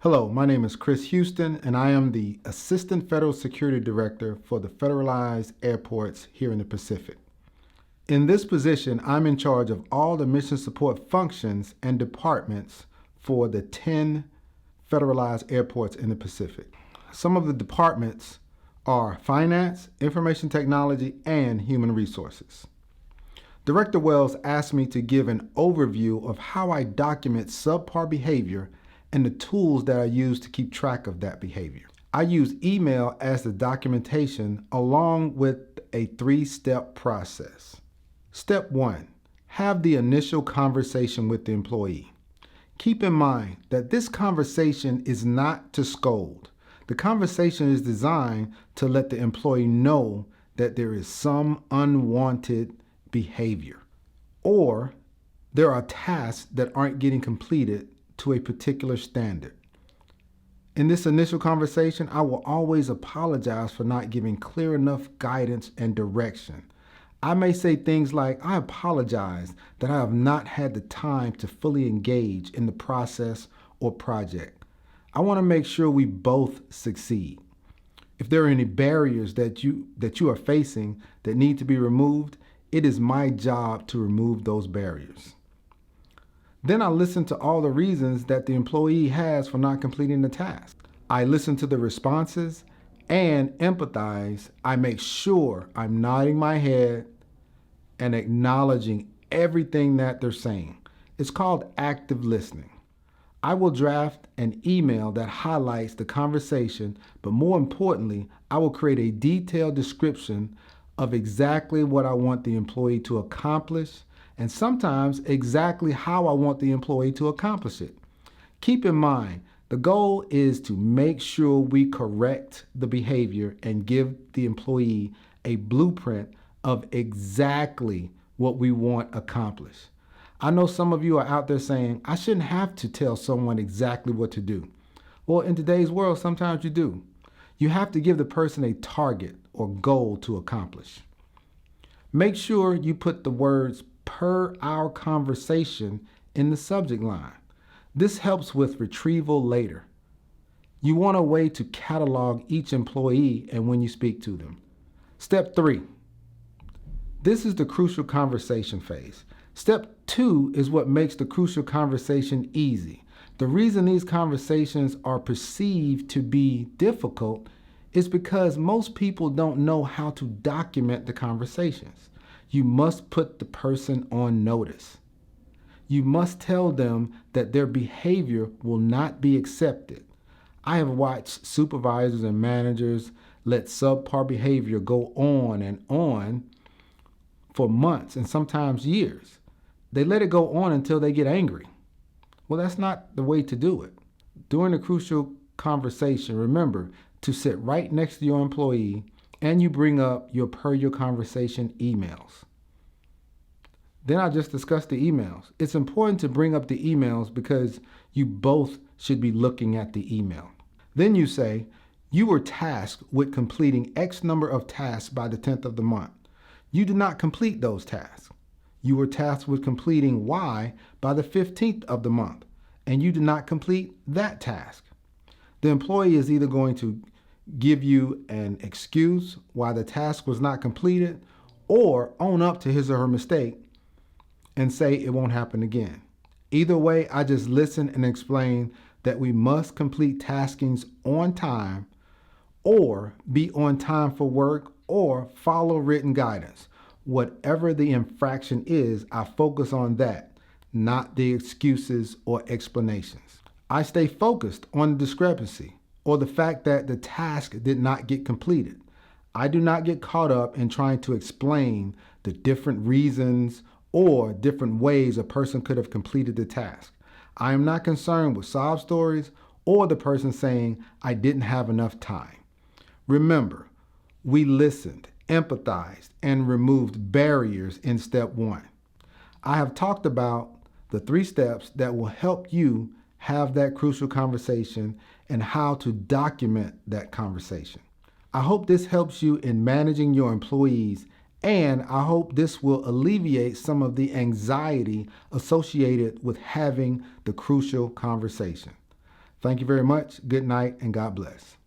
Hello, my name is Chris Houston, and I am the Assistant Federal Security Director for the Federalized Airports here in the Pacific. In this position, I'm in charge of all the mission support functions and departments for the 10 federalized airports in the Pacific. Some of the departments are finance, information technology, and human resources. Director Wells asked me to give an overview of how I document subpar behavior and the tools that I use to keep track of that behavior. I use email as the documentation along with a 3-step process. Step 1, have the initial conversation with the employee. Keep in mind that this conversation is not to scold. The conversation is designed to let the employee know that there is some unwanted behavior or there are tasks that aren't getting completed to a particular standard. In this initial conversation, I will always apologize for not giving clear enough guidance and direction. I may say things like, I apologize that I have not had the time to fully engage in the process or project. I want to make sure we both succeed. If there are any barriers that you are facing that need to be removed, it is my job to remove those barriers. Then I listen to all the reasons that the employee has for not completing the task. I listen to the responses and empathize. I make sure I'm nodding my head and acknowledging everything that they're saying. It's called active listening. I will draft an email that highlights the conversation, but more importantly, I will create a detailed description of exactly what I want the employee to accomplish and sometimes exactly how I want the employee to accomplish it. Keep in mind, the goal is to make sure we correct the behavior and give the employee a blueprint of exactly what we want accomplished. I know some of you are out there saying, I shouldn't have to tell someone exactly what to do. Well, in today's world, sometimes you do. You have to give the person a target or goal to accomplish. Make sure you put the words per our conversation in the subject line. This helps with retrieval later. You want a way to catalog each employee and when you speak to them. Step 3. This is the crucial conversation phase. Step 2 is what makes the crucial conversation easy. The reason these conversations are perceived to be difficult is because most people don't know how to document the conversations. You must put the person on notice. You must tell them that their behavior will not be accepted. I have watched supervisors and managers let subpar behavior go on and on for months and sometimes years. They let it go on until they get angry. Well, that's not the way to do it. During the crucial conversation, remember to sit right next to your employee and you bring up your per your conversation emails. Then I just discussed the emails. It's important to bring up the emails because you both should be looking at the email. Then you say, you were tasked with completing X number of tasks by the 10th of the month. You did not complete those tasks. You were tasked with completing Y by the 15th of the month, and you did not complete that task. The employee is either going to give you an excuse why the task was not completed or own up to his or her mistake and say it won't happen again. Either way, I just listen and explain that we must complete taskings on time or be on time for work or follow written guidance. Whatever the infraction is, I focus on that, not the excuses or explanations. I stay focused on the discrepancy or the fact that the task did not get completed. I do not get caught up in trying to explain the different reasons or different ways a person could have completed the task. I am not concerned with sob stories or the person saying, I didn't have enough time. Remember, we listened, empathized, and removed barriers in step 1. I have talked about the 3 steps that will help you have that crucial conversation and how to document that conversation. I hope this helps you in managing your employees, and I hope this will alleviate some of the anxiety associated with having the crucial conversation. Thank you very much. Good night and God bless.